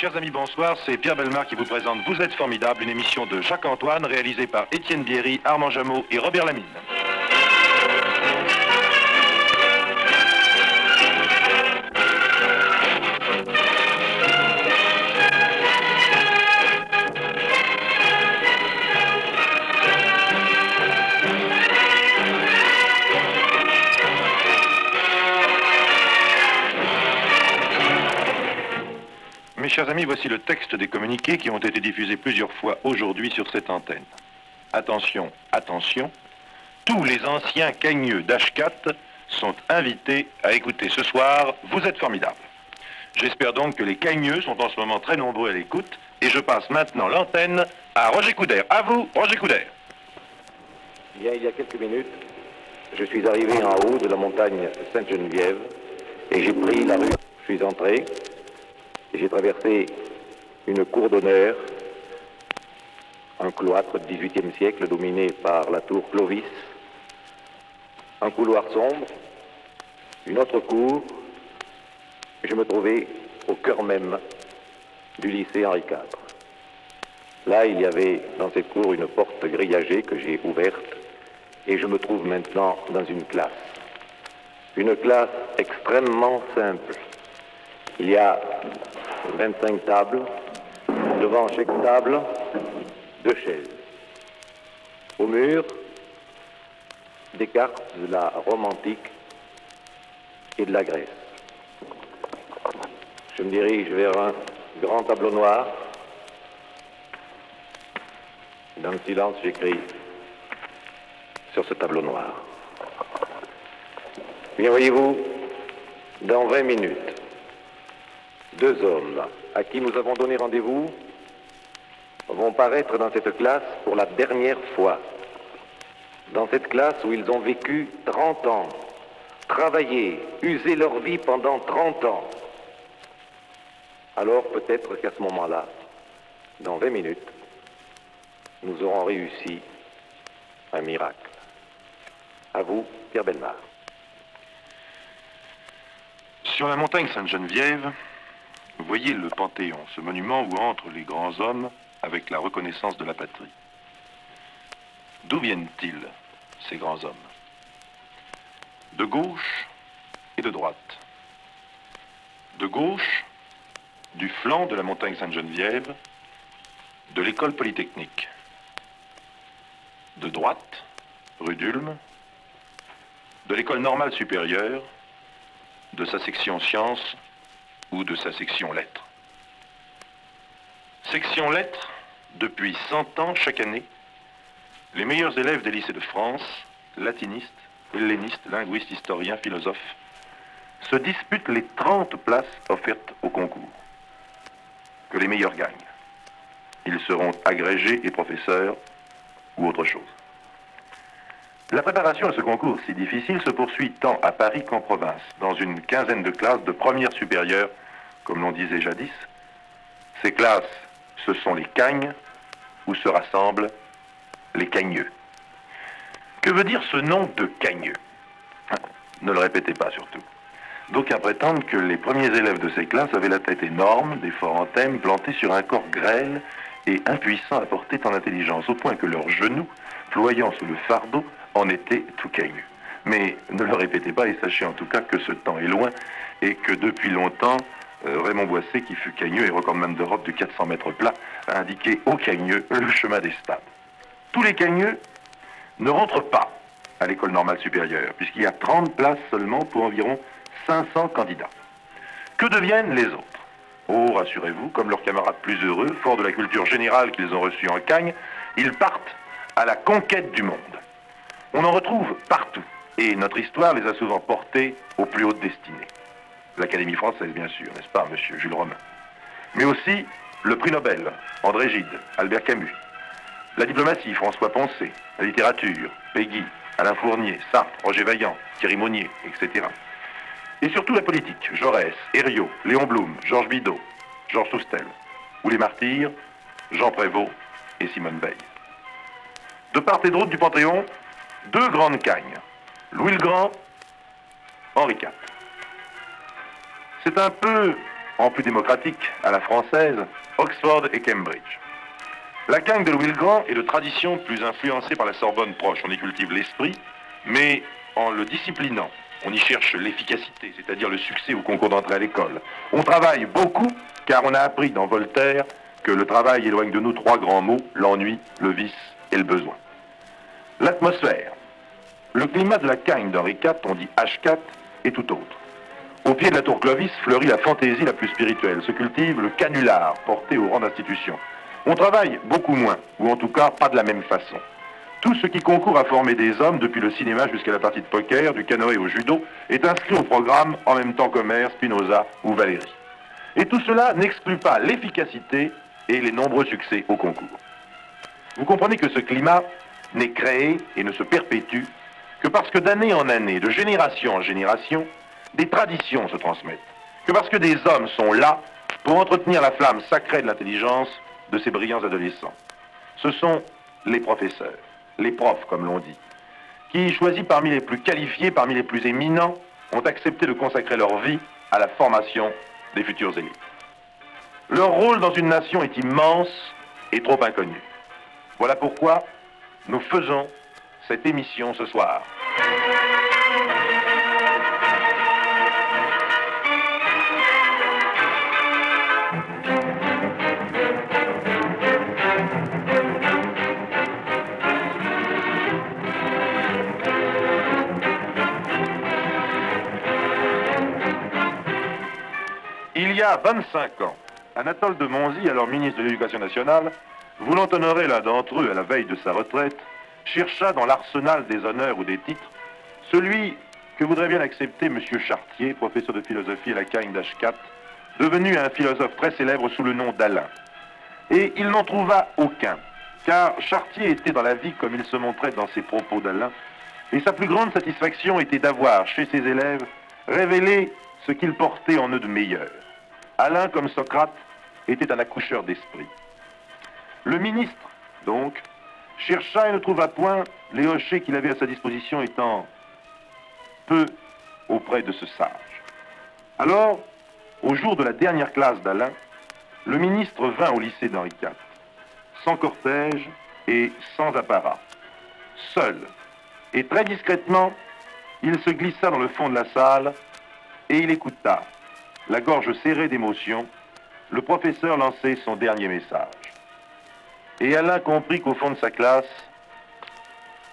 Chers amis, bonsoir, c'est Pierre Bellemare qui vous présente Vous êtes formidable, une émission de Jacques Antoine réalisée par Étienne Bierry, Armand Jameau et Robert Lamine. Mes chers amis, voici le texte des communiqués qui ont été diffusés plusieurs fois aujourd'hui sur cette antenne. Attention, attention, tous les anciens cagneux d'H4 sont invités à écouter ce soir Vous êtes formidable. J'espère donc que les cagneux sont en ce moment très nombreux à l'écoute et je passe maintenant l'antenne à Roger Coudert. À vous, Roger Coudert. Bien, il y a quelques minutes, je suis arrivé en haut de la montagne Sainte-Geneviève et j'ai pris la rue. Je suis entré. J'ai traversé une cour d'honneur, un cloître du XVIIIe siècle dominé par la tour Clovis, un couloir sombre, une autre cour. Je me trouvais au cœur même du lycée Henri IV. Là, il y avait dans cette cour une porte grillagée que j'ai ouverte et je me trouve maintenant dans une classe. Une classe extrêmement simple. Il y a 25 tables, devant chaque table, 2 chaises. Au mur, des cartes de la Rome antique et de la Grèce. Je me dirige vers un grand tableau noir. Dans le silence, j'écris sur ce tableau noir. Bien, voyez-vous, dans 20 minutes, 2 hommes à qui nous avons donné rendez-vous vont paraître dans cette classe pour la dernière fois. Dans cette classe où ils ont vécu 30 ans, travaillé, usé leur vie pendant 30 ans. Alors peut-être qu'à ce moment-là, dans 20 minutes, nous aurons réussi un miracle. À vous, Pierre Bellemare. Sur la montagne Sainte-Geneviève, vous voyez le Panthéon, ce monument où entrent les grands hommes avec la reconnaissance de la patrie. D'où viennent-ils, ces grands hommes? De gauche et de droite. De gauche, du flanc de la montagne Sainte-Geneviève, de l'école polytechnique. De droite, rue d'Ulm, de l'école normale supérieure, de sa section sciences ou de sa section lettres. Section lettres, depuis 100 ans, chaque année, les meilleurs élèves des lycées de France, latinistes, hellénistes, linguistes, historiens, philosophes, se disputent les 30 places offertes au concours. Que les meilleurs gagnent. Ils seront agrégés et professeurs ou autre chose. La préparation à ce concours si difficile se poursuit tant à Paris qu'en province, dans une quinzaine de classes de première supérieure, comme l'on disait jadis. Ces classes, ce sont les cagnes, où se rassemblent les cagneux. Que veut dire ce nom de cagneux? Ne le répétez pas surtout. D'aucuns prétendent que les premiers élèves de ces classes avaient la tête énorme, des forts anthèmes plantés sur un corps grêle et impuissant à porter tant d'intelligence, au point que leurs genoux, ployant sous le fardeau, en étaient tout cagneux. Mais ne le répétez pas et sachez en tout cas que ce temps est loin et que depuis longtemps, Raymond Boisset, qui fut cagneux et recordman d'Europe de 400 mètres plats, a indiqué aux cagneux le chemin des stades. Tous les cagneux ne rentrent pas à l'école normale supérieure, puisqu'il y a 30 places seulement pour environ 500 candidats. Que deviennent les autres? Oh, rassurez-vous, comme leurs camarades plus heureux, forts de la culture générale qu'ils ont reçue en Cagne, ils partent à la conquête du monde. On en retrouve partout, et notre histoire les a souvent portés aux plus hautes destinées. L'Académie française, bien sûr, n'est-ce pas, monsieur Jules Romain? Mais aussi le prix Nobel, André Gide, Albert Camus. La diplomatie, François Poncet. La littérature, Péguy, Alain Fournier, Sartre, Roger Vaillant, Thierry Monnier, etc. Et surtout la politique, Jaurès, Herriot, Léon Blum, Georges Bidault, Georges Soustel. Ou les martyrs, Jean Prévost et Simone Veil. De part et d'autre du Panthéon, 2 grandes cagnes, Louis le Grand, Henri IV. C'est un peu en plus démocratique, à la française, Oxford et Cambridge. La Cagne de Louis le Grand est de tradition plus influencée par la Sorbonne proche. On y cultive l'esprit, mais en le disciplinant. On y cherche l'efficacité, c'est-à-dire le succès au concours d'entrée à l'école. On travaille beaucoup, car on a appris dans Voltaire que le travail éloigne de nous trois grands mots, l'ennui, le vice et le besoin. L'atmosphère. Le climat de la Cagne d'Henri IV, on dit H4, est tout autre. Au pied de la tour Clovis fleurit la fantaisie la plus spirituelle, se cultive le canular, porté au rang d'institution. On travaille beaucoup moins, ou en tout cas pas de la même façon. Tout ce qui concourt à former des hommes, depuis le cinéma jusqu'à la partie de poker, du canoë au judo, est inscrit au programme en même temps qu'Homère, Spinoza ou Valéry. Et tout cela n'exclut pas l'efficacité et les nombreux succès au concours. Vous comprenez que ce climat n'est créé et ne se perpétue que parce que d'année en année, de génération en génération, des traditions se transmettent. Que parce que des hommes sont là pour entretenir la flamme sacrée de l'intelligence de ces brillants adolescents. Ce sont les professeurs, les profs comme l'on dit, qui, choisis parmi les plus qualifiés, parmi les plus éminents, ont accepté de consacrer leur vie à la formation des futurs élites. Leur rôle dans une nation est immense et trop inconnu. Voilà pourquoi nous faisons cette émission ce soir. Il y a 25 ans, Anatole de Monzy, alors ministre de l'Éducation nationale, voulant honorer l'un d'entre eux à la veille de sa retraite, chercha dans l'arsenal des honneurs ou des titres celui que voudrait bien accepter M. Chartier, professeur de philosophie à la Cagne d'H4, devenu un philosophe très célèbre sous le nom d'Alain. Et il n'en trouva aucun, car Chartier était dans la vie comme il se montrait dans ses propos d'Alain, et sa plus grande satisfaction était d'avoir, chez ses élèves, révélé ce qu'ils portaient en eux de meilleur. Alain, comme Socrate, était un accoucheur d'esprit. Le ministre, donc, chercha et ne trouva point, les hochets qu'il avait à sa disposition étant peu auprès de ce sage. Alors, au jour de la dernière classe d'Alain, le ministre vint au lycée d'Henri IV, sans cortège et sans apparat, seul, et très discrètement, il se glissa dans le fond de la salle et il écouta, la gorge serrée d'émotion, le professeur lancer son dernier message. Et Alain comprit qu'au fond de sa classe,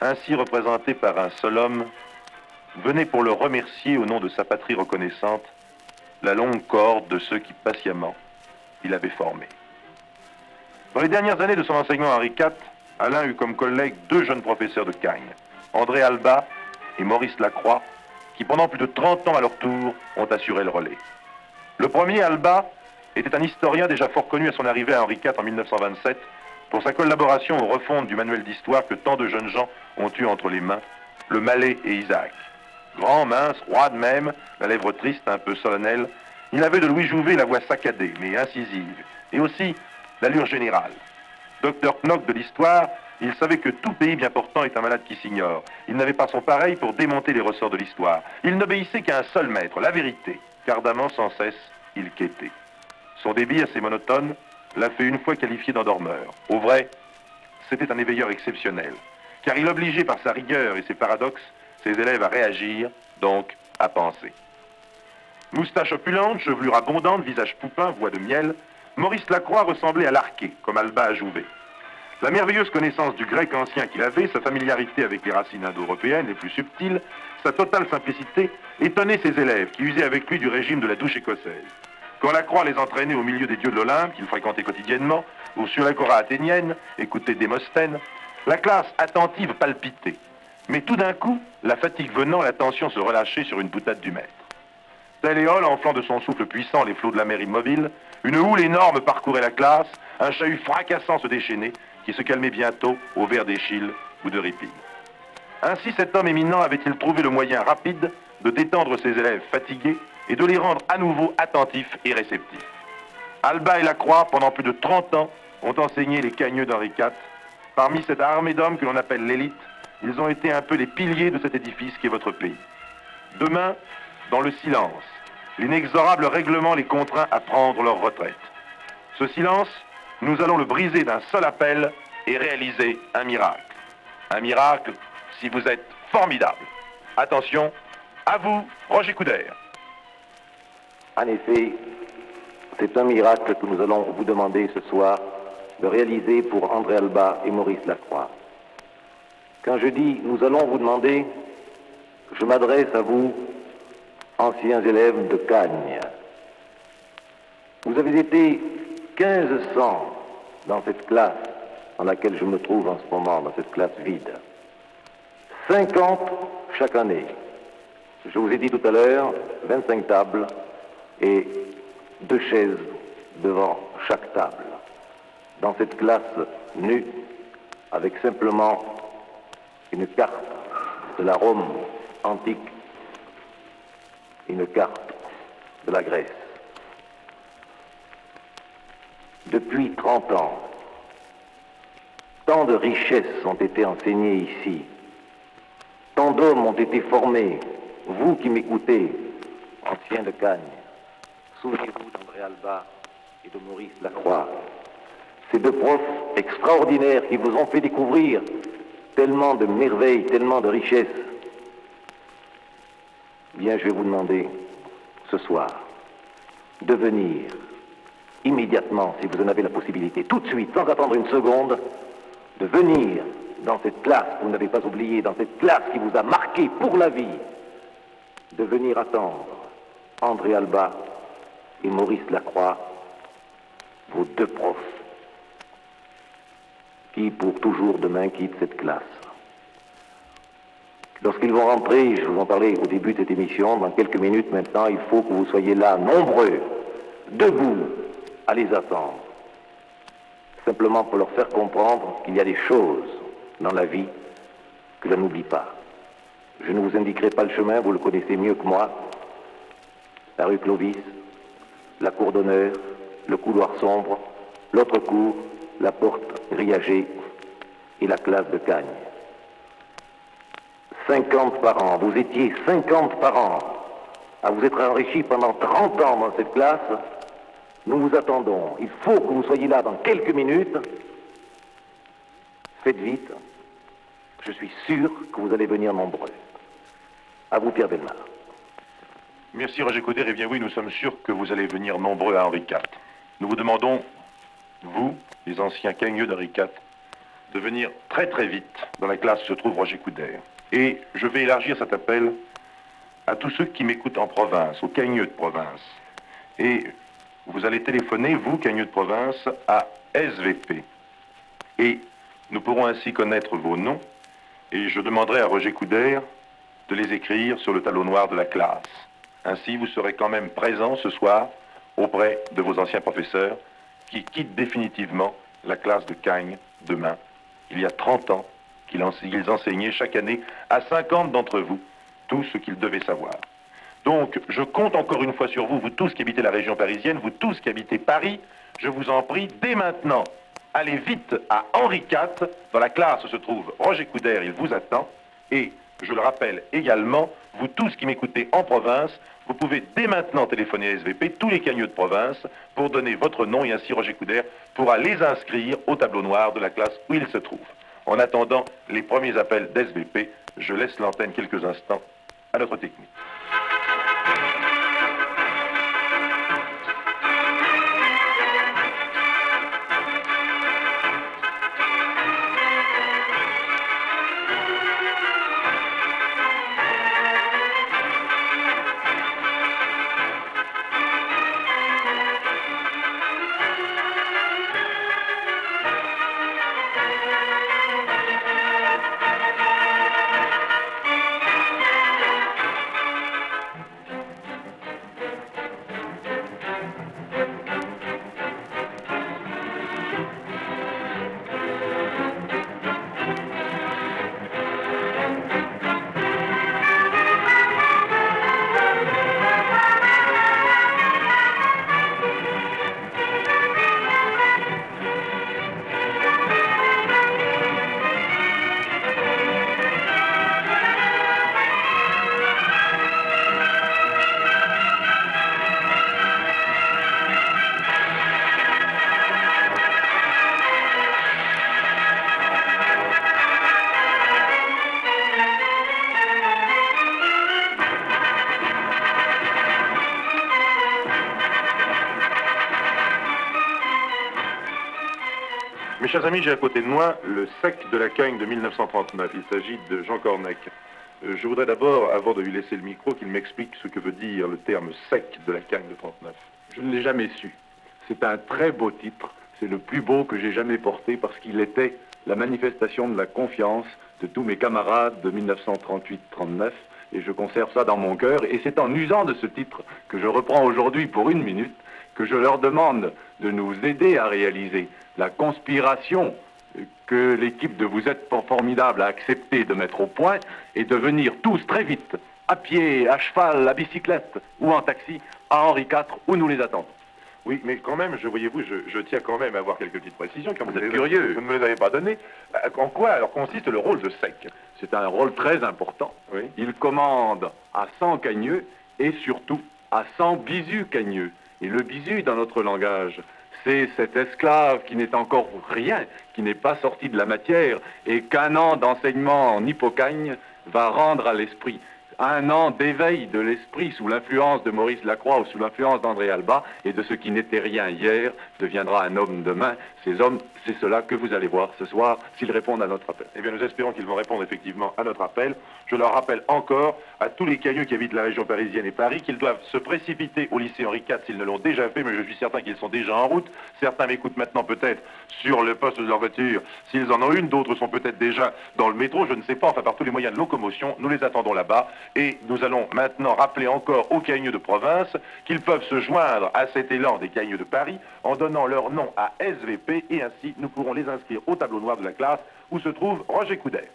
ainsi représenté par un seul homme, venait pour le remercier au nom de sa patrie reconnaissante la longue corde de ceux qui patiemment il avait formés. Dans les dernières années de son enseignement à Henri IV, Alain eut comme collègues deux jeunes professeurs de Cagne, André Alba et Maurice Lacroix, qui pendant plus de 30 ans à leur tour ont assuré le relais. Le premier, Alba, était un historien déjà fort connu à son arrivée à Henri IV en 1927 pour sa collaboration aux refontes du manuel d'histoire que tant de jeunes gens ont eu entre les mains, le Mallet et Isaac. Grand, mince, roide même, la lèvre triste, un peu solennelle, il avait de Louis Jouvet la voix saccadée, mais incisive, et aussi l'allure générale. Docteur Knock de l'histoire, il savait que tout pays bien portant est un malade qui s'ignore. Il n'avait pas son pareil pour démonter les ressorts de l'histoire. Il n'obéissait qu'à un seul maître, la vérité, qu'ardemment sans cesse il quêtait. Son débit assez monotone l'a fait une fois qualifié d'endormeur. Au vrai, c'était un éveilleur exceptionnel, car il obligeait par sa rigueur et ses paradoxes ses élèves à réagir, donc à penser. Moustache opulente, chevelure abondante, visage poupin, voix de miel, Maurice Lacroix ressemblait à l'arché, comme Alba à Jouvet. La merveilleuse connaissance du grec ancien qu'il avait, sa familiarité avec les racines indo-européennes les plus subtiles, sa totale simplicité, étonnaient ses élèves qui usaient avec lui du régime de la douche écossaise. Quand Lacroix les entraînait au milieu des dieux de l'Olympe, qu'il fréquentait quotidiennement, ou sur l'agora athénienne, écoutait Démosthène, la classe attentive palpitait. Mais tout d'un coup, la fatigue venant, l'attention se relâchait sur une boutade du maître. Tel éole, enflant de son souffle puissant les flots de la mer immobile, une houle énorme parcourait la classe, un chahut fracassant se déchaînait, qui se calmait bientôt au verre d'Échille ou de Ripine. Ainsi cet homme éminent avait-il trouvé le moyen rapide de détendre ses élèves fatigués et de les rendre à nouveau attentifs et réceptifs. Alba et Lacroix, pendant plus de 30 ans, ont enseigné les cagneux d'Henri IV. Parmi cette armée d'hommes que l'on appelle l'élite, ils ont été un peu les piliers de cet édifice qui est votre pays. Demain, dans le silence, L'inexorable règlement les contraint à prendre leur retraite. Ce silence, nous allons le briser d'un seul appel et réaliser un miracle. Un miracle si vous êtes formidable. Attention, à vous, Roger Coudert. En effet, c'est un miracle que nous allons vous demander ce soir de réaliser pour André Alba et Maurice Lacroix. Quand je dis « nous allons vous demander », je m'adresse à vous, anciens élèves de Cagnes. Vous avez été 1500 dans cette classe dans laquelle je me trouve en ce moment, dans cette classe vide. 50 chaque année. Je vous ai dit tout à l'heure, 25 tables et 2 chaises devant chaque table. Dans cette classe nue, avec simplement une carte de la Rome antique, une carte de la Grèce. Depuis 30 ans, tant de richesses ont été enseignées ici, tant d'hommes ont été formés. Vous qui m'écoutez, anciens de Cagnes, souvenez-vous d'André Alba et de Maurice Lacroix, ces 2 profs extraordinaires qui vous ont fait découvrir tellement de merveilles, tellement de richesses. Bien, je vais vous demander ce soir de venir immédiatement, si vous en avez la possibilité, tout de suite, sans attendre une seconde, de venir dans cette classe que vous n'avez pas oubliée, dans cette classe qui vous a marqué pour la vie, de venir attendre André Alba et Maurice Lacroix, vos 2 profs, qui pour toujours demain quittent cette classe. Lorsqu'ils vont rentrer, je vous en parlais au début de cette émission, dans quelques minutes maintenant, il faut que vous soyez là, nombreux, debout, à les attendre. Simplement pour leur faire comprendre qu'il y a des choses dans la vie que je n'oublie pas. Je ne vous indiquerai pas le chemin, vous le connaissez mieux que moi. La rue Clovis, la cour d'honneur, le couloir sombre, l'autre cour, la porte grillagée et la classe de Cagnes. 50 par an, vous étiez 50 par an à vous être enrichis pendant 30 ans dans cette classe. Nous vous attendons. Il faut que vous soyez là dans quelques minutes. Faites vite. Je suis sûr que vous allez venir nombreux. À vous, Pierre Bellemare. Merci, Roger Coudert. Eh bien oui, nous sommes sûrs que vous allez venir nombreux à Henri IV. Nous vous demandons, vous, les anciens cagneux d'Henri IV, de venir très très vite dans la classe où se trouve Roger Coudert. Et je vais élargir cet appel à tous ceux qui m'écoutent en province, aux cagneux de province. Et vous allez téléphoner, vous, cagneux de province, à SVP. Et nous pourrons ainsi connaître vos noms. Et je demanderai à Roger Coudert de les écrire sur le tableau noir de la classe. Ainsi, vous serez quand même présent ce soir auprès de vos anciens professeurs qui quittent définitivement la classe de Cagnes demain. Il y a 30 ans qu'ils enseignaient chaque année à 50 d'entre vous tout ce qu'ils devaient savoir. Donc, je compte encore une fois sur vous, vous tous qui habitez la région parisienne, vous tous qui habitez Paris, je vous en prie, dès maintenant, allez vite à Henri IV, dans la classe où se trouve Roger Coudert, il vous attend, et je le rappelle également, vous tous qui m'écoutez en province, vous pouvez dès maintenant téléphoner à SVP, tous les cagneux de province, pour donner votre nom et ainsi Roger Coudert pourra les inscrire au tableau noir de la classe où il se trouve. En attendant les premiers appels d'SVP, je laisse l'antenne quelques instants à notre technique. Mes chers amis, j'ai à côté de moi le sec de la Cagne de 1939. Il s'agit de Jean Cornec. Je voudrais d'abord, avant de lui laisser le micro, qu'il m'explique ce que veut dire le terme sec de la Cagne de 39. Je ne l'ai jamais su. C'est un très beau titre. C'est le plus beau que j'ai jamais porté parce qu'il était la manifestation de la confiance de tous mes camarades de 1938-39. Et je conserve ça dans mon cœur. Et c'est en usant de ce titre que je reprends aujourd'hui pour 1 minute que je leur demande de nous aider à réaliser la conspiration que l'équipe de Vous êtes formidable a accepté de mettre au point et de venir tous très vite, à pied, à cheval, à bicyclette ou en taxi, à Henri IV, où nous les attendons. Oui, mais quand même, voyez-vous, je tiens quand même à avoir quelques petites précisions, car vous êtes curieux. Vous ne me les avez pas données. En quoi alors consiste le rôle de sec? C'est un rôle très important. Oui. Il commande à 100 cagneux et surtout à 100 bisus cagneux. Et le bisu, dans notre langage, c'est cet esclave qui n'est encore rien, qui n'est pas sorti de la matière, et qu'1 an d'enseignement en hippocagne va rendre à l'esprit. 1 an d'éveil de l'esprit sous l'influence de Maurice Lacroix ou sous l'influence d'André Alba, et de ce qui n'était rien hier deviendra un homme demain. Ces hommes, c'est cela que vous allez voir ce soir s'ils répondent à notre appel. Eh bien, nous espérons qu'ils vont répondre effectivement à notre appel. Je leur rappelle encore à tous les cagneux qui habitent la région parisienne et Paris qu'ils doivent se précipiter au lycée Henri IV s'ils ne l'ont déjà fait, mais je suis certain qu'ils sont déjà en route. Certains m'écoutent maintenant peut-être sur le poste de leur voiture s'ils en ont une, d'autres sont peut-être déjà dans le métro, je ne sais pas, enfin par tous les moyens de locomotion, nous les attendons là-bas. Et nous allons maintenant rappeler encore aux cagneux de province qu'ils peuvent se joindre à cet élan des cagneux de Paris en donnant leur nom à SVP, et ainsi nous pourrons les inscrire au tableau noir de la classe où se trouve Roger Coudert.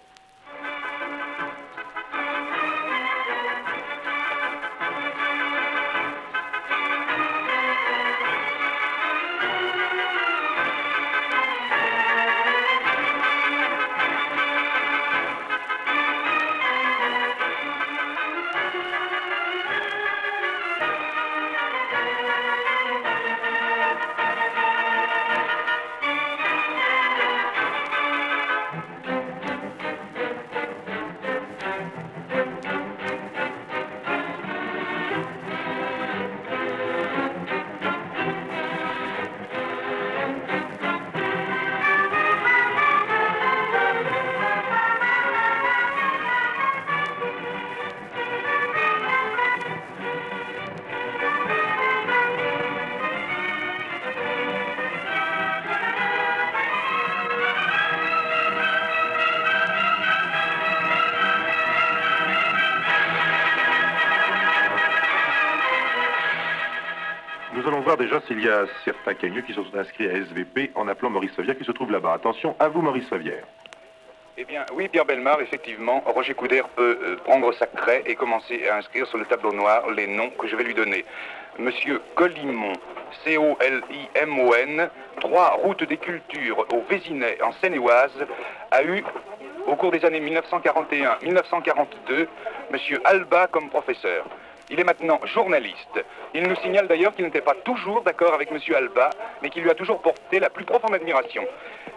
Nous allons voir déjà s'il y a certains cagneux qui se sont inscrits à SVP en appelant Maurice Favière qui se trouve là-bas. Attention, à vous Maurice Favière. Eh bien, oui, Pierre Bellemare, effectivement, Roger Coudert peut prendre sa craie et commencer à inscrire sur le tableau noir les noms que je vais lui donner. Monsieur Colimon, C-O-L-I-M-O-N, 3 route des cultures au Vésinet, en Seine-et-Oise, a eu, au cours des années 1941-1942, monsieur Alba comme professeur. Il est maintenant journaliste. Il nous signale d'ailleurs qu'il n'était pas toujours d'accord avec M. Alba, mais qu'il lui a toujours porté la plus profonde admiration.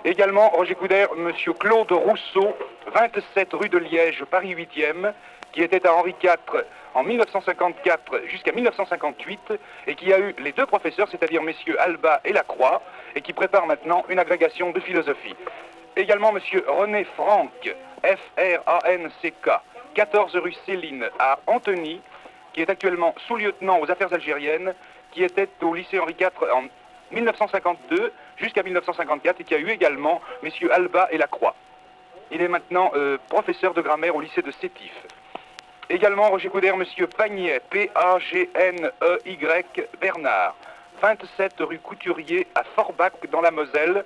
Également, Roger Coudert, M. Claude Rousseau, 27 rue de Liège, Paris 8e, qui était à Henri IV en 1954 jusqu'à 1958, et qui a eu les 2 professeurs, c'est-à-dire M. Alba et Lacroix, et qui prépare maintenant une agrégation de philosophie. Également, M. René Franck, F-R-A-N-C-K, 14 rue Céline, à Antony, qui est actuellement sous-lieutenant aux affaires algériennes, qui était au lycée Henri IV en 1952 jusqu'à 1954 et qui a eu également M. Alba et Lacroix. Il est maintenant professeur de grammaire au lycée de Sétif. Également Roger Coudert, M. Pagnet, P-A-G-N-E-Y, Bernard, 27 rue Couturier à Forbach dans la Moselle.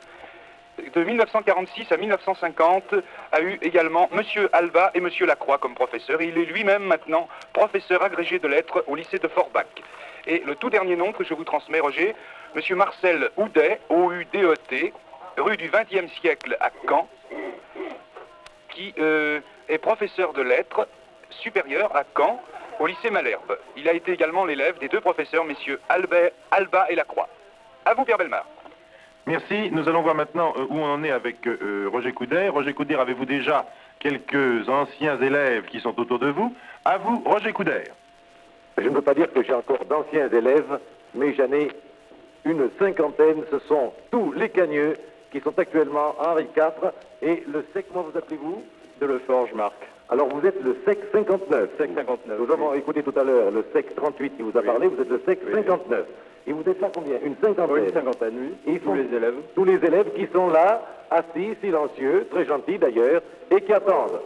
De 1946 à 1950, a eu également M. Alba et M. Lacroix comme professeurs. Il est lui-même maintenant professeur agrégé de lettres au lycée de Forbach. Et le tout dernier nom que je vous transmets, Roger, M. Marcel Houdet, O-U-D-E-T, rue du XXe siècle à Caen, qui est professeur de lettres supérieures à Caen, au lycée Malherbe. Il a été également l'élève des 2 professeurs, M. Alba et Lacroix. À vous, Pierre Bellemare. Merci. Nous allons voir maintenant où on en est avec Roger Coudert. Roger Coudert, avez-vous déjà quelques anciens élèves qui sont autour de vous? À vous, Roger Coudert. Je ne peux pas dire que j'ai encore d'anciens élèves, mais j'en ai une 50aine. Ce sont tous les cagneux qui sont actuellement Henri IV et le SEC, comment vous appelez-vous? De Leforge, Marc. Alors vous êtes le SEC 59. SEC 59. Nous avons écouté tout à l'heure le SEC 38 qui vous a parlé, vous êtes le SEC 59. Et vous êtes là combien? Une cinquantaine? Oui, une cinquantaine, oui. Et Tous les élèves. Tous les élèves qui sont là, assis, silencieux, très gentils d'ailleurs, et qui attendent.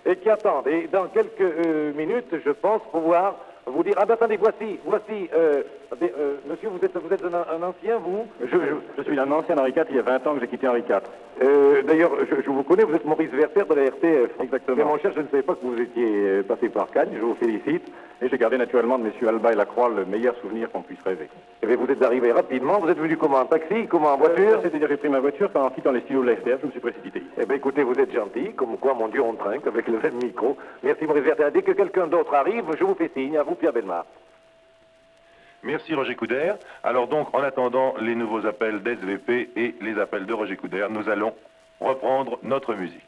Et dans quelques minutes, je pense pouvoir vous dire... Ah ben attendez, voici, monsieur, vous êtes un ancien, vous? Je suis un ancien Henri IV, il y a 20 ans que j'ai quitté Henri IV. D'ailleurs, je vous connais, vous êtes Maurice Werther de la RTF. Exactement. Mais mon cher, je ne savais pas que vous étiez passé par Cannes, je vous félicite. Et j'ai gardé naturellement de messieurs Alba et Lacroix le meilleur souvenir qu'on puisse rêver. Eh bien, vous êtes arrivé rapidement, vous êtes venu comment? En taxi? Comment? En voiture? C'est-à-dire j'ai pris ma voiture, quand en quittant les studios de la RTF, je me suis précipité ici. Eh bien, écoutez, vous êtes gentil, comme quoi, mon Dieu, on trinque avec le même micro. Merci, Maurice Werther. Dès que quelqu'un d'autre arrive, je vous fais signe. À vous, Pierre Bellemare. Merci Roger Coudert. Alors donc, en attendant les nouveaux appels d'SVP et les appels de Roger Coudert, nous allons reprendre notre musique.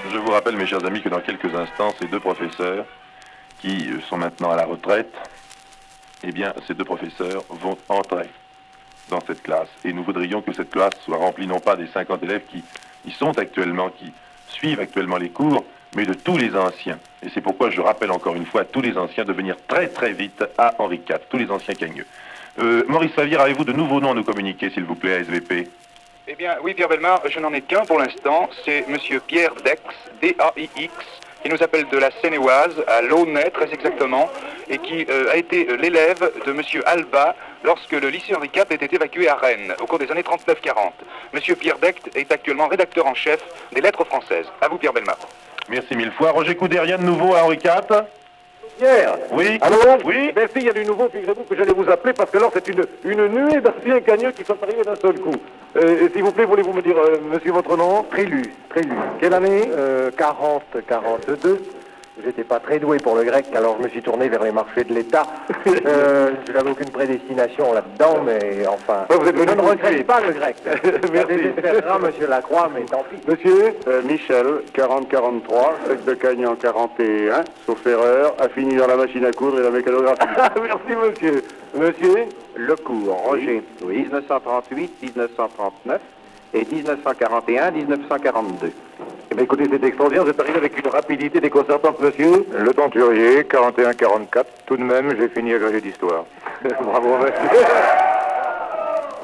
Je vous rappelle, mes chers amis, que dans quelques instants, ces deux professeurs, qui sont maintenant à la retraite, eh bien, ces deux professeurs vont entrer dans cette classe. Et nous voudrions que cette classe soit remplie non pas des 50 élèves qui y sont actuellement, qui suivent actuellement les cours, mais de tous les anciens. Et c'est pourquoi je rappelle encore une fois à tous les anciens de venir très très vite à Henri IV, tous les anciens cagneux. Maurice Favier, avez-vous de nouveaux noms à nous communiquer, s'il vous plaît, à SVP? Eh bien, oui, Pierre Bellemare, je n'en ai qu'un pour l'instant. C'est monsieur Pierre Daix, D-A-I-X, qui nous appelle de la Seine-et-Oise, à Launay, très exactement, et qui a été l'élève de monsieur Alba lorsque le lycée Henri IV était évacué à Rennes, au cours des années 39-40. Monsieur Pierre Daix est actuellement rédacteur en chef des lettres françaises. À vous, Pierre Bellemare. Merci mille fois. Roger Coudert, rien de nouveau à Henri IV? Pierre. Oui. Allô? Oui. Merci, il y a du nouveau, figurez-vous que j'allais vous appeler parce que alors c'est une nuée d'anciens cagneux qui sont arrivés d'un seul coup. S'il vous plaît, voulez-vous me dire, monsieur, votre nom? Prélu. Quelle année? 42. J'étais pas très doué pour le grec, alors je me suis tourné vers les marchés de l'État. Je n'avais aucune prédestination là-dedans, mais enfin... Ouais, vous êtes venu je ne nous regrette tuer. pas le grec. Merci. Désespérera, monsieur Lacroix, mais tant pis. Monsieur? Michel, 40-43, sec de Cagnan 41, sauf erreur, a fini dans la machine à coudre et la mécanographie. Merci, monsieur. Monsieur? Lecourt, Roger. Oui. 1938, 1939 et 1941-1942. Eh bien, écoutez, c'est extraordinaire, vous êtes arrivé avec une rapidité déconcertante, monsieur. Le Tenturier, 41-44, tout de même, j'ai fini agrégé d'histoire. Bravo, monsieur.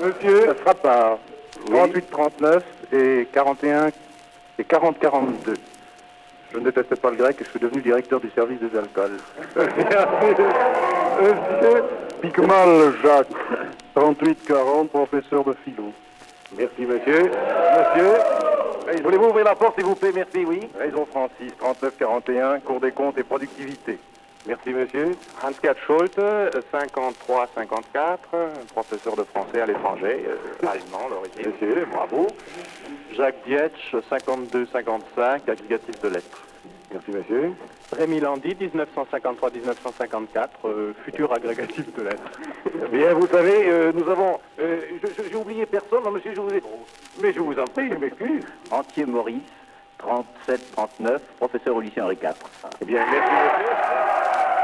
Monsieur? Ça sera par 38-39 et 41 et 40-42. Je ne détestais pas le grec et je suis devenu directeur du service des alcools. Monsieur? Picmal Jacques, 38-40, professeur de philo. Merci, monsieur. Monsieur? Voulez-vous ouvrir la porte, s'il vous plaît? Merci, oui. Raison Francis, 39-41, cours des comptes et productivité. Merci, monsieur. Hans-Gerd Schulte, 53-54, professeur de français à l'étranger, allemand d'origine. Monsieur, bravo. Jacques Dietsch, 52-55, agrégatif de lettres. Merci, monsieur. Rémi Landy, 1953-1954, futur agrégatif de lettres. Bien, vous savez, nous avons... j'ai oublié personne, non, monsieur, je vous ai... Mais je vous en prie, je m'excuse. Entier Maurice, 37-39, professeur au lycée Henri IV. Eh bien, merci, monsieur.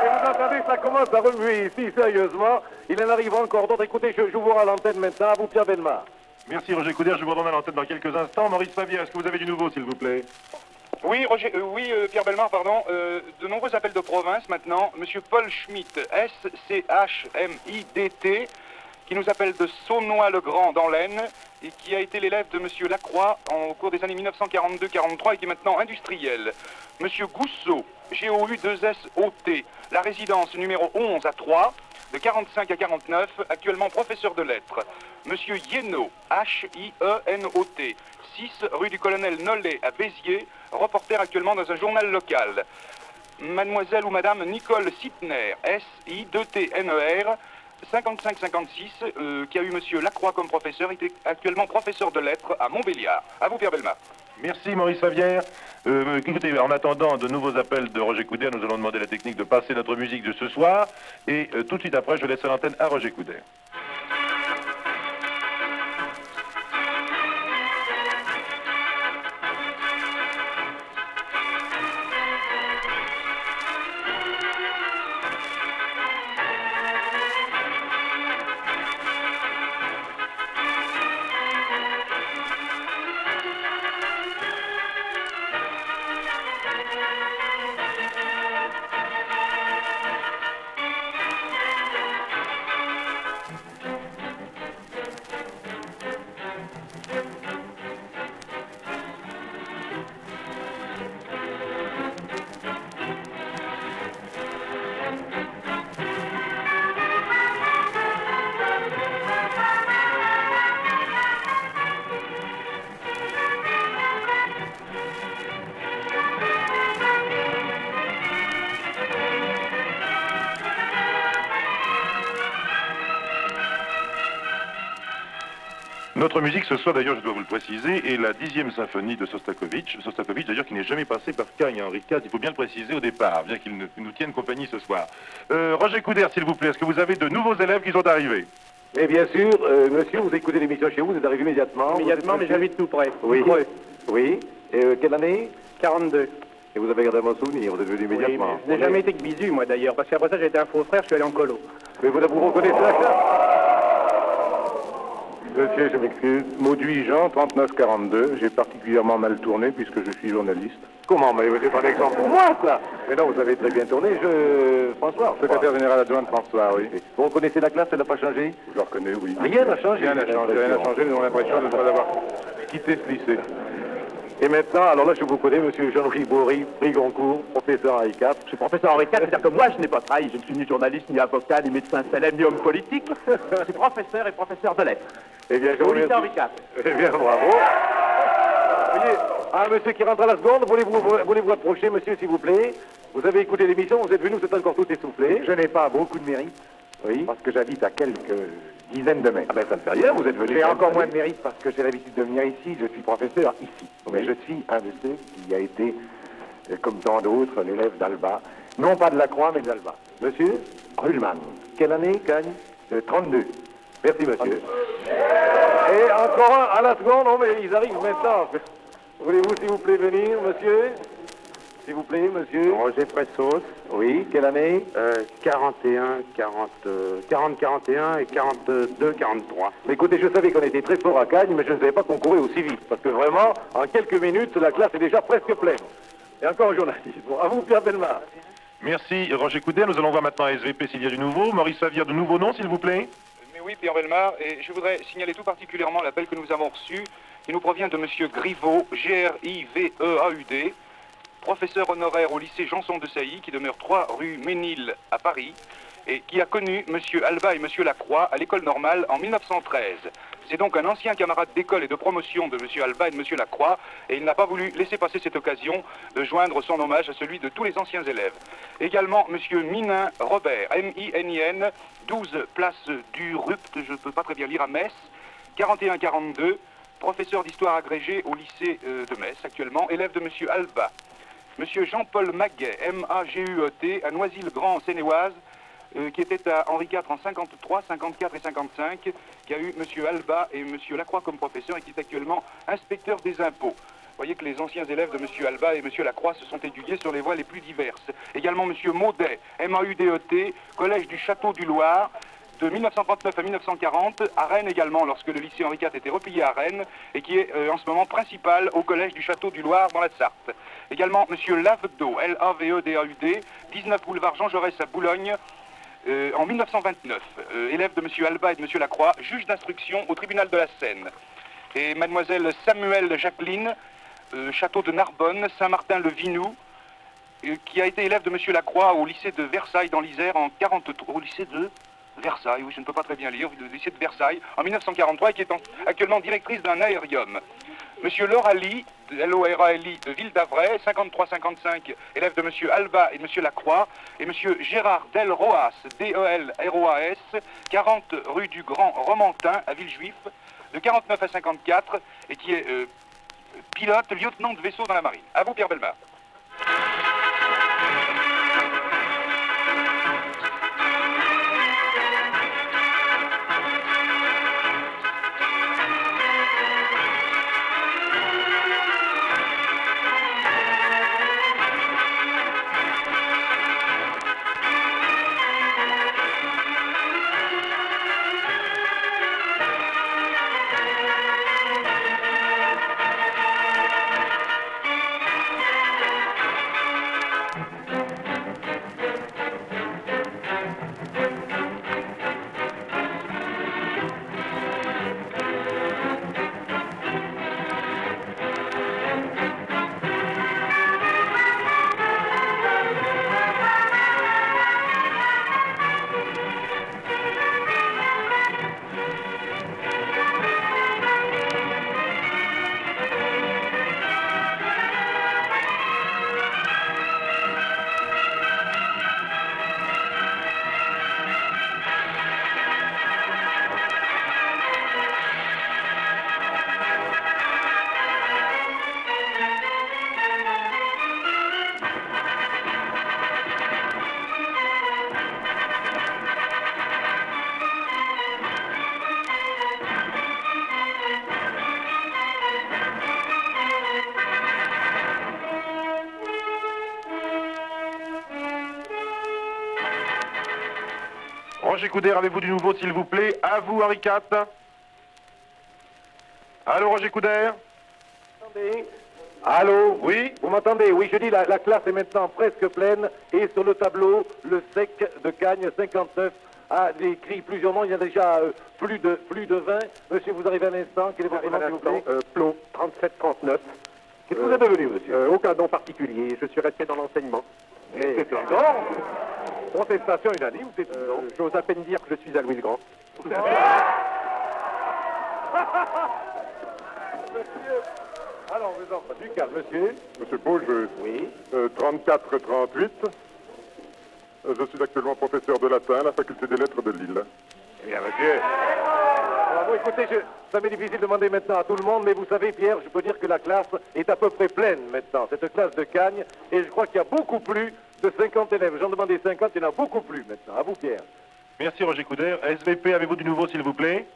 Et vous entendez, ça commence à remuer ici, sérieusement. Il en arrive encore d'autres. Écoutez, je vous rends l'antenne maintenant. À vous, Pierre Bellemare. Merci Roger Coudert, je vous redonne à l'antenne dans quelques instants. Maurice Favier, est-ce que vous avez du nouveau, s'il vous plaît? Oui, Roger, Pierre Bellemare, pardon. De nombreux appels de province maintenant. Monsieur Paul Schmitt, S-C-H-M-I-D-T, qui nous appelle de Saunois-le-Grand dans l'Aisne et qui a été l'élève de monsieur Lacroix au cours des années 1942-43 et qui est maintenant industriel. Monsieur Gousseau, GOU2SOT, la résidence numéro 11 à 3, de 45 à 49, actuellement professeur de lettres. Monsieur Hienot, H-I-E-N-O-T, 6 rue du Colonel Nollet à Béziers, reporter actuellement dans un journal local. Mademoiselle ou Madame Nicole Sitner, S-I-2-T-N-E-R, 55-56, qui a eu monsieur Lacroix comme professeur, était actuellement professeur de lettres à Montbéliard. À vous, Pierre Bellemare. Merci Maurice Favière. Écoutez, en attendant de nouveaux appels de Roger Coudert, nous allons demander à la technique de passer notre musique de ce soir. Et tout de suite après, je laisse l'antenne à Roger Coudert. Notre musique ce soir, d'ailleurs, je dois vous le préciser, est la 10e symphonie de Sostakovitch. Sostakovitch, d'ailleurs, qui n'est jamais passé par Caille et Henri IV, il faut bien le préciser au départ, bien qu'il nous tienne compagnie ce soir. Roger Coudert, s'il vous plaît, est-ce que vous avez de nouveaux élèves qui sont arrivés? Et bien sûr, monsieur, vous écoutez l'émission chez vous, vous êtes arrivé immédiatement. Immédiatement, mais j'habite tout près. Oui. Oui. Et quelle année? 42. Et vous avez gardé mon souvenir, vous êtes venu immédiatement. Oui, je n'ai jamais été que bisu, moi, d'ailleurs, parce qu'après ça, j'ai été un faux frère, je suis allé en colo. Mais vous reconnaissez la classe? Monsieur, je m'excuse. Mauduit Jean, 3942. J'ai particulièrement mal tourné puisque je suis journaliste. Comment? Mais c'est pas un exemple pour moi, ça. Mais non, vous avez très bien tourné, François. Secrétaire général adjoint de François, oui. Vous reconnaissez la classe, elle n'a pas changé? Je le reconnais, oui. Rien n'a changé. Rien n'a changé, nous avons l'impression de ne pas avoir quitté ce lycée. Et maintenant, alors là, je vous connais, monsieur Jean-Louis Bory, prix Goncourt, professeur Henri IV. Je suis professeur Henri IV, c'est-à-dire que moi, je n'ai pas trahi. Je ne suis ni journaliste, ni avocat, ni médecin célèbre, ni homme politique. Je suis professeur et professeur de lettres. Eh bien, je vous remercie. Henri IV. Eh bien, bravo. Voyez, un monsieur qui rentre à la seconde, voulez-vous approcher, monsieur, s'il vous plaît? Vous avez écouté l'émission, vous êtes venu, vous êtes encore tout essoufflé. Je n'ai pas beaucoup de mérite, Oui. parce que j'habite à quelques dizaines de mètres. Ah ben, ça ne fait rien, vous êtes venu. J'ai encore moins de mérite parce que j'ai l'habitude de venir ici, je suis professeur ici. Mais je suis un de ceux qui a été, comme tant d'autres, l'élève d'Alba. Non pas de Lacroix, mais d'Alba. Monsieur? Ruhlmann. Quelle année, Cagne? 32. Merci, monsieur. Et encore un à la seconde, non, mais ils arrivent maintenant. Voulez-vous, s'il vous plaît, venir, monsieur? S'il vous plaît, monsieur. Roger Pressos. Oui, quelle année? 41, 41 et 42, 43. Écoutez, je savais qu'on était très fort à Cagnes, mais je ne savais pas qu'on courait aussi vite. Parce que vraiment, en quelques minutes, la classe est déjà presque pleine. Et encore un journaliste. Bon, à vous, Pierre Bellemare. Merci Roger Coudert. Nous allons voir maintenant à SVP s'il y a du nouveau. Maurice Favière, de nouveaux noms, s'il vous plaît. Mais oui, Pierre Bellemare, et je voudrais signaler tout particulièrement l'appel que nous avons reçu, qui nous provient de monsieur Griveaux, G-R-I-V-E-A-U-D, professeur honoraire au lycée Janson de Sailly, qui demeure 3 rue Ménil à Paris, et qui a connu monsieur Alba et monsieur Lacroix à l'école normale en 1913. C'est donc un ancien camarade d'école et de promotion de monsieur Alba et de monsieur Lacroix, et il n'a pas voulu laisser passer cette occasion de joindre son hommage à celui de tous les anciens élèves. Également monsieur Minin Robert, M-I-N-I-N, 12 place du Rupt, je ne peux pas très bien lire, à Metz, 41-42, professeur d'histoire agrégé au lycée de Metz actuellement, élève de monsieur Alba. Monsieur Jean-Paul Maguet, M-A-G-U-E-T, à Noisy-le-Grand en Seine-et-Oise, qui était à Henri IV en 53, 54 et 55, qui a eu monsieur Alba et monsieur Lacroix comme professeur et qui est actuellement inspecteur des impôts. Vous voyez que les anciens élèves de monsieur Alba et monsieur Lacroix se sont étudiés sur les voies les plus diverses. Également monsieur Maudet, M-A-U-D-E-T, collège du Château du Loir, de 1939 à 1940, à Rennes également, lorsque le lycée Henri IV était replié à Rennes, et qui est en ce moment principal au collège du Château du Loir dans la Sarthe. Également monsieur Lavedaud, L-A-V-E-D-A-U-D, 19 boulevard Jean Jaurès à Boulogne, en 1929, élève de M. Alba et de M. Lacroix, juge d'instruction au tribunal de la Seine. Et mademoiselle Samuelle Jacqueline, château de Narbonne, Saint-Martin-le-Vinou, qui a été élève de M. Lacroix au lycée de Versailles dans l'Isère en 1943, au lycée de Versailles, oui, je ne peux pas très bien lire, le lycée de Versailles en 1943 et qui est actuellement directrice d'un aérium. Monsieur Lorali, L-O-R-A-L-I, de Ville d'Avray, 53-55, élève de Monsieur Alba et de Monsieur Lacroix, et Monsieur Gérard Delroas, D-E-L-R-O-A-S, 40 rue du Grand Romantin à Villejuif, de 49 à 54, et qui est pilote, lieutenant de vaisseau dans la marine. À vous, Pierre Bellemare. Roger Coudert, avez-vous du nouveau, s'il vous plaît? À vous, Henri IV. Allô, Roger Coudert? Allô? Oui? Vous m'entendez? Oui, je dis la classe est maintenant presque pleine et sur le tableau, le sec de Cagnes 59 a décrit plusieurs noms. Il y a déjà plus de 20. Monsieur, vous arrivez à l'instant. Quel est votre nom, s'il vous plaît? Plomb, 37-39. Qu'est-ce que vous êtes devenu, monsieur? Aucun nom particulier. Je suis resté dans l'enseignement. C'est un nom? Contestation unanime, c'est un nom. J'ose à peine dire que je suis à Louis le Grand. Monsieur, alors, vous en faites du calme, monsieur. Monsieur Beaujeu, Oui. 34-38. Je suis actuellement professeur de latin à la faculté des lettres de Lille. Eh bien, monsieur. Bon, écoutez, ça m'est difficile de demander maintenant à tout le monde, mais vous savez, Pierre, je peux dire que la classe est à peu près pleine maintenant. Cette classe de Cagnes, et je crois qu'il y a beaucoup plus de 50 élèves. J'en demandais 50, il y en a beaucoup plus maintenant. À vous, Pierre. Merci, Roger Coudert. SVP, avez-vous du nouveau, s'il vous plaît?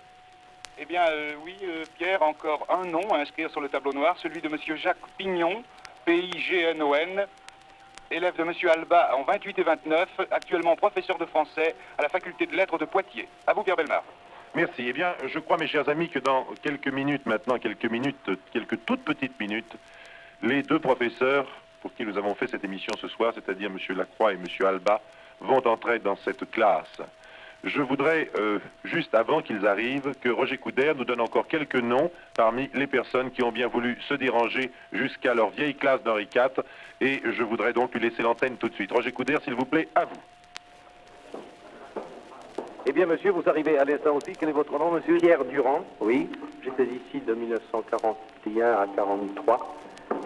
Eh bien, oui, Pierre, encore un nom à inscrire sur le tableau noir, celui de Monsieur Jacques Pignon, P-I-G-N-O-N, élève de Monsieur Alba en 28 et 29, actuellement professeur de français à la faculté de lettres de Poitiers. À vous, Pierre Bellemare. Merci. Eh bien, je crois, mes chers amis, que dans quelques minutes maintenant, quelques toutes petites minutes, les deux professeurs pour qui nous avons fait cette émission ce soir, c'est-à-dire M. Lacroix et M. Alba, vont entrer dans cette classe. Je voudrais, juste avant qu'ils arrivent, que Roger Coudert nous donne encore quelques noms parmi les personnes qui ont bien voulu se déranger jusqu'à leur vieille classe d'Henri IV, et je voudrais donc lui laisser l'antenne tout de suite. Roger Coudert, s'il vous plaît, à vous. Eh bien, monsieur, vous arrivez à l'instant aussi. Quel est votre nom, monsieur? Pierre Durand. Oui. J'étais ici de 1941 à 1943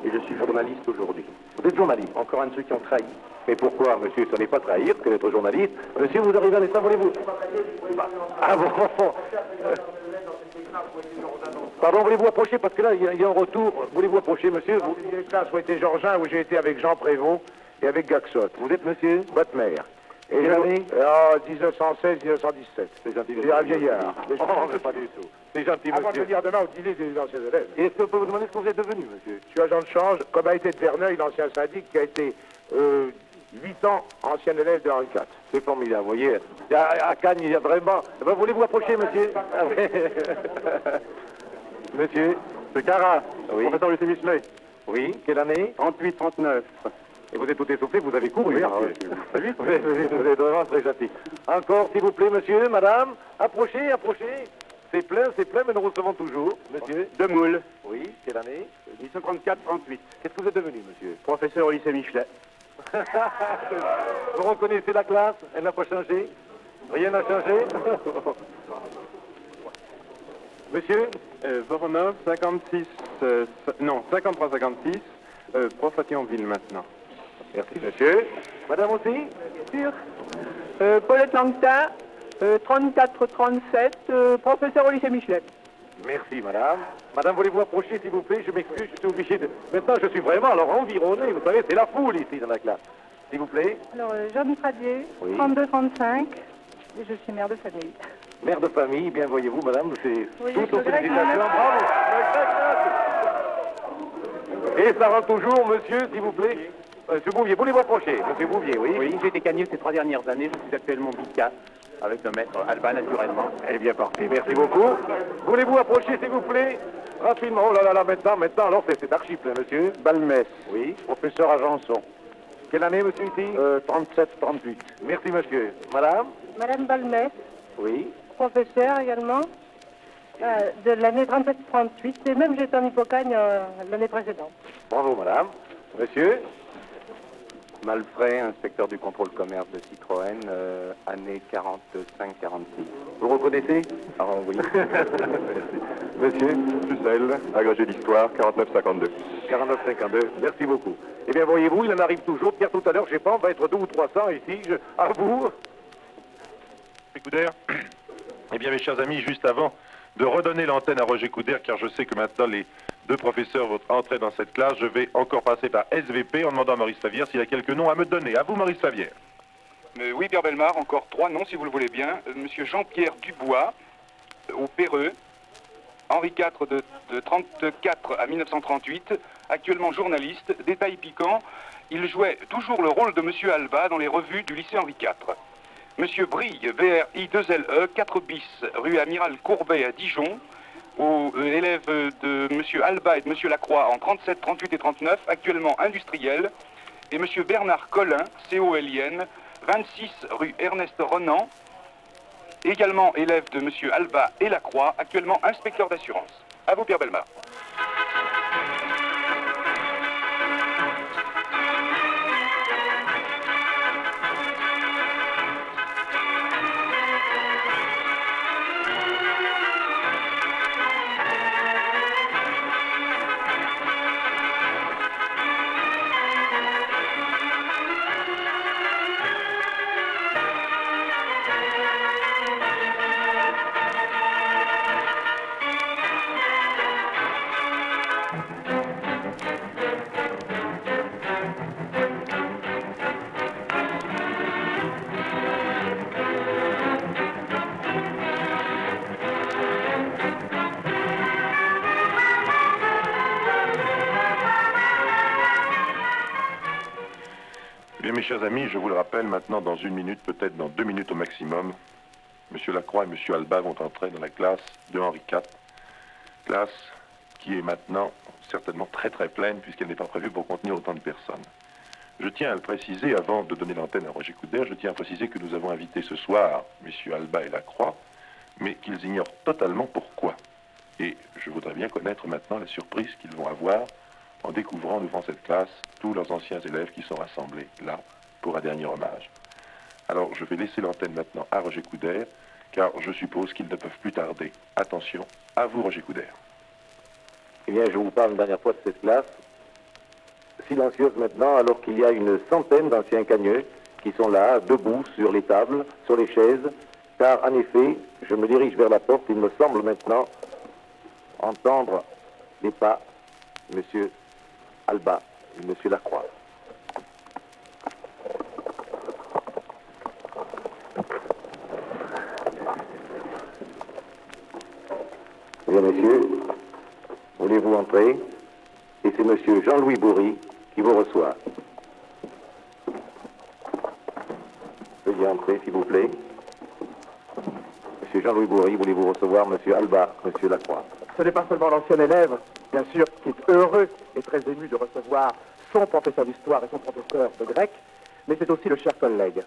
et je suis journaliste aujourd'hui. Vous êtes journaliste? Encore un de ceux qui ont trahi. Mais pourquoi, monsieur? Ce n'est pas trahir que d'être journaliste. Monsieur, vous arrivez à l'instant, voulez-vous? Ah bon? Pardon, voulez-vous approcher? Parce que là, il y a un retour. Voulez-vous approcher, monsieur? Les classes ont été Georgin, où j'ai été avec Jean Prévost et avec Gaxot. Vous êtes monsieur? Votre mère. Et quelle année? 1916-1917. C'est gentil, C'est un vieillard. Oh, mais pas du tout. C'est gentil, Avant de monsieur. venir demain au dîner des anciens élèves. Et est-ce que je peux vous demander ce que vous êtes devenu, monsieur? Je suis agent de change, comme a été de Verneuil, l'ancien syndic, qui a été 8 ans ancien élève de Henri IV. C'est formidable, vous voyez. À Cagnes, il y a vraiment... Ben, voulez-vous approcher, monsieur? Monsieur? C'est Cara, Oui. professeur du Michelet. Oui, quelle année? 38-39. Et vous êtes tout essoufflé, vous avez couru. Oui, hein, monsieur. vous êtes vraiment très gentil. Encore, s'il vous plaît, monsieur, madame, approchez, approchez. C'est plein, mais nous recevons toujours. Monsieur. De Moule, Oui, quelle année 1934-38. Qu'est-ce que vous êtes devenu, monsieur? Professeur au lycée Michelet. Vous reconnaissez la classe? Elle n'a pas changé? Rien n'a changé? Monsieur? Voronov, 56, non, 53-56, prof à Thionville maintenant. Merci, monsieur. Madame aussi? Sûr. Paulette Langtin, 34-37, professeur au lycée Michelet. Merci, madame. Madame, voulez-vous approcher, s'il vous plaît? Je m'excuse, je suis obligé de... Maintenant, je suis vraiment alors environné. Vous savez, c'est la foule ici dans la classe. S'il vous plaît. Alors, Jeanne Pradier, Oui. 32-35, et je suis mère de famille. Mère de famille, bien voyez-vous, madame, c'est Oui, toutes nos le grec, félicitations. Bravo. Et ça rend toujours, monsieur, s'il vous plaît. Monsieur Bouvier, voulez-vous approcher? Monsieur Bouvier, oui. Oui, j'ai été cagneux ces 3 dernières années. Je suis actuellement vicat avec le maître Alba, naturellement. Eh bien, parfait, merci beaucoup. Voulez-vous approcher, s'il vous plaît? Rapidement, oh là là, maintenant, alors c'est archi plein, monsieur. Balmès, Oui. professeur à Janson, Quelle année, monsieur, ici? 37-38. Merci, monsieur. Madame? Madame Balmès, Oui. professeur également, de l'année 37-38, et même j'étais en Hippocagne l'année précédente. Bravo, madame. Monsieur? Malfray, inspecteur du contrôle commerce de Citroën, année 45-46. Vous reconnaissez? Ah oui. Monsieur? Pucelle, agrégé d'histoire, 49-52. 49-52. Merci beaucoup. Eh bien, voyez-vous, il en arrive toujours. Pierre, tout à l'heure, je sais pas, on va être 200 ou 300 ici. À vous. Coudert. Eh bien, mes chers amis, juste avant de redonner l'antenne à Roger Coudert, car je sais que maintenant les 2 professeurs vont entrer dans cette classe, je vais encore passer par SVP en demandant à Maurice Favière s'il a quelques noms à me donner. À vous, Maurice Favière. Oui, Pierre Bellemare, encore 3 noms, si vous le voulez bien. Monsieur Jean-Pierre Dubois, au Péreux, Henri IV de 34 à 1938, actuellement journaliste. Détail piquant, il jouait toujours le rôle de Monsieur Alba dans les revues du lycée Henri IV. Monsieur Brille, VRI2LE, 4 bis, rue Amiral Courbet à Dijon, élève de Monsieur Alba et de Monsieur Lacroix en 37, 38 et 39, actuellement industriel. Et Monsieur Bernard Collin, COLIN, 26 rue Ernest Renan, également élève de Monsieur Alba et Lacroix, actuellement inspecteur d'assurance. À vous, Pierre Bellemare. Bien, mes chers amis, je vous le rappelle, maintenant, dans 1 minute, peut-être dans 2 minutes au maximum, Monsieur Lacroix et Monsieur Alba vont entrer dans la classe de Henri IV. Classe qui est maintenant certainement très très pleine, puisqu'elle n'est pas prévue pour contenir autant de personnes. Je tiens à le préciser, avant de donner l'antenne à Roger Coudert, je tiens à préciser que nous avons invité ce soir Messieurs Alba et Lacroix, mais qu'ils ignorent totalement pourquoi. Et je voudrais bien connaître maintenant la surprise qu'ils vont avoir en découvrant devant cette classe tous leurs anciens élèves qui sont rassemblés là pour un dernier hommage. Alors je vais laisser l'antenne maintenant à Roger Coudert, car je suppose qu'ils ne peuvent plus tarder. Attention, à vous Roger Coudert. Eh bien, je vous parle une dernière fois de cette classe, silencieuse maintenant, alors qu'il y a une centaine d'anciens cagneux qui sont là, debout, sur les tables, sur les chaises, car en effet, je me dirige vers la porte, il me semble maintenant entendre les pas de Monsieur Alba et de Monsieur Lacroix. Eh bien, messieurs, voulez-vous entrer? Et c'est Monsieur Jean-Louis Bourry qui vous reçoit. Veuillez entrer, s'il vous plaît. Monsieur Jean-Louis Bourry, voulez-vous recevoir Monsieur Alba, Monsieur Lacroix? Ce n'est pas seulement l'ancien élève, bien sûr, qui est heureux et très ému de recevoir son professeur d'histoire et son professeur de grec, mais c'est aussi le cher collègue.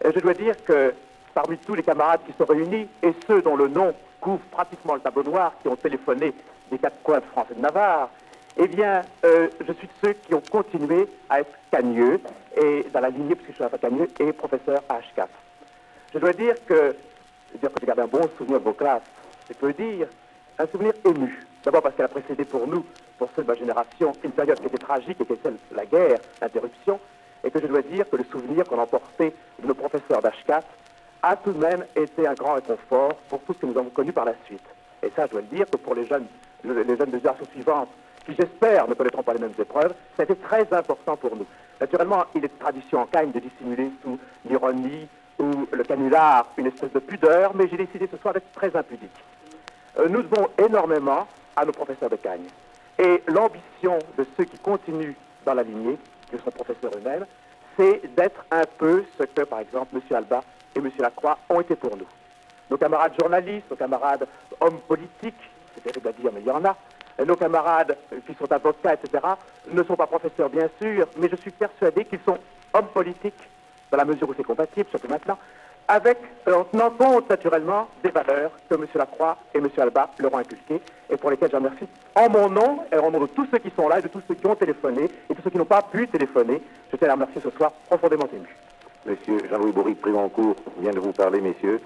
Je dois dire que parmi tous les camarades qui sont réunis, et ceux dont le nom couvre pratiquement le tableau noir, qui ont téléphoné des quatre coins de France et de Navarre, eh bien, je suis de ceux qui ont continué à être cagneux, et dans la lignée, puisque je suis un peu cagneux, et professeur à HCAF. Je dois dire que j'ai gardé un bon souvenir de vos classes, c'est peu dire, un souvenir ému. D'abord parce qu'elle a précédé pour nous, pour ceux de ma génération, une période qui était tragique, et qui était celle de la guerre, l'interruption, et que je dois dire que le souvenir qu'on a emporté de nos professeurs d'HCAF a tout de même été un grand réconfort pour tout ce que nous avons connu par la suite. Et ça, je dois le dire, que pour les jeunes de génération suivante, qui j'espère ne connaîtront pas les mêmes épreuves, ça a été très important pour nous. Naturellement, il est de tradition en Cagne de dissimuler sous l'ironie ou le canular une espèce de pudeur, mais j'ai décidé ce soir d'être très impudique. Nous devons énormément à nos professeurs de Cagne. Et l'ambition de ceux qui continuent dans la lignée, que sont professeurs eux-mêmes, c'est d'être un peu ce que, par exemple, M. Alba et M. Lacroix ont été pour nous. Nos camarades journalistes, nos camarades hommes politiques, c'est terrible à dire, mais il y en a, nos camarades qui sont avocats, etc., ne sont pas professeurs, bien sûr, mais je suis persuadé qu'ils sont hommes politiques, dans la mesure où c'est compatible, surtout maintenant, avec, en tenant compte, naturellement, des valeurs que M. Lacroix et M. Alba leur ont inculquées, et pour lesquelles je remercie, en mon nom, et en nom de tous ceux qui sont là, et de tous ceux qui ont téléphoné, et tous ceux qui n'ont pas pu téléphoner, je tiens à les remercier ce soir, profondément ému. Monsieur Jean-Louis Bourri de Primoncourt vient de vous parler, messieurs.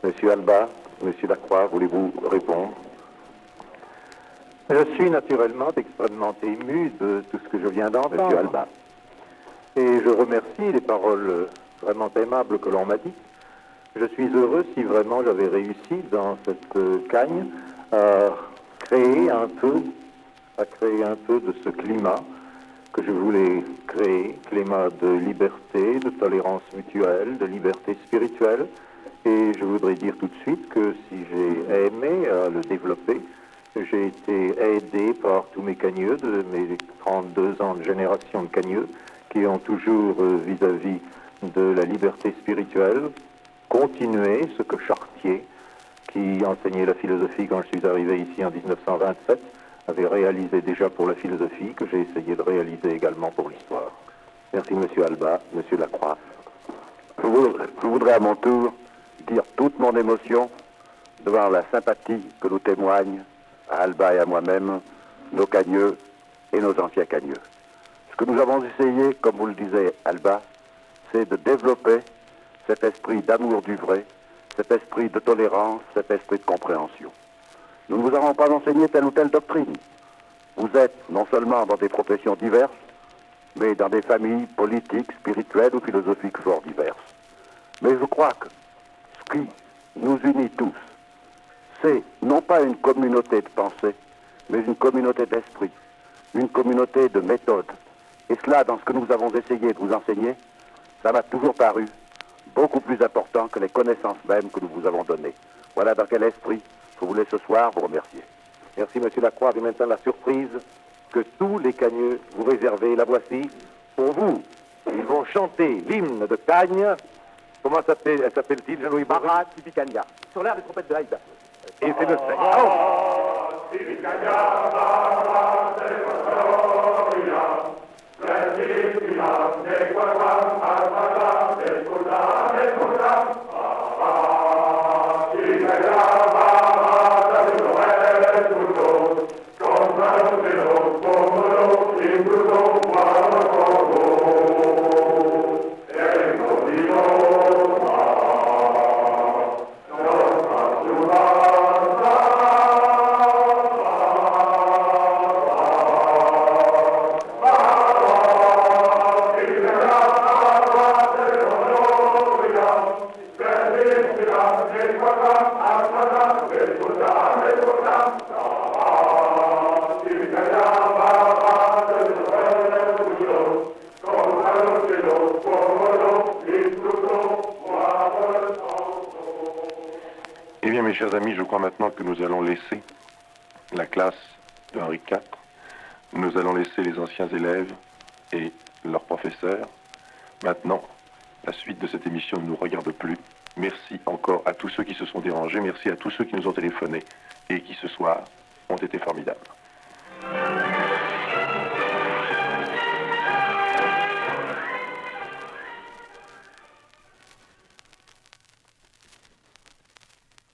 Monsieur Alba, Monsieur Lacroix, voulez-vous répondre? Je suis naturellement extrêmement ému de tout ce que je viens d'entendre. Monsieur Alba. Et je remercie les paroles vraiment aimables que l'on m'a dites. Je suis heureux si vraiment j'avais réussi dans cette cagne à créer un peu de ce climat que je voulais créer, climat de liberté, de tolérance mutuelle, de liberté spirituelle. Et je voudrais dire tout de suite que si j'ai aimé le développer, j'ai été aidé par tous mes cagneux, de mes 32 ans de génération de cagneux, qui ont toujours, vis-à-vis de la liberté spirituelle, continué ce que Chartier, qui enseignait la philosophie quand je suis arrivé ici en 1927, avait réalisé déjà pour la philosophie, que j'ai essayé de réaliser également pour l'histoire. Merci, Monsieur Alba. Monsieur Lacroix. Je voudrais à mon tour dire toute mon émotion devant la sympathie que nous témoignent à Alba et à moi-même, nos cagneux et nos anciens cagneux. Ce que nous avons essayé, comme vous le disiez, Alba, c'est de développer cet esprit d'amour du vrai, cet esprit de tolérance, cet esprit de compréhension. Nous ne vous avons pas enseigné telle ou telle doctrine. Vous êtes non seulement dans des professions diverses, mais dans des familles politiques, spirituelles ou philosophiques fort diverses. Mais je crois que ce qui nous unit tous, c'est non pas une communauté de pensée, mais une communauté d'esprit, une communauté de méthode. Et cela, dans ce que nous avons essayé de vous enseigner, ça m'a toujours paru beaucoup plus important que les connaissances mêmes que nous vous avons données. Voilà dans quel esprit je voulais ce soir vous remercier. Merci, Monsieur Lacroix. Et maintenant, la surprise que tous les cagneux vous réservez, la voici pour vous. Ils vont chanter l'hymne de Cagne. Comment s'appelle-t-il, Jean-Louis Bourri? Marat Tibicania, sur l'air des trompettes de Haïda. Et c'est le fait. Eh bien, mes chers amis, je crois maintenant que nous allons laisser la classe de Henri IV. Nous allons laisser les anciens élèves et leurs professeurs. Maintenant, la suite de cette émission ne nous regarde plus. Merci encore à tous ceux qui se sont dérangés. Merci à tous ceux qui nous ont téléphoné et qui, ce soir, ont été formidables.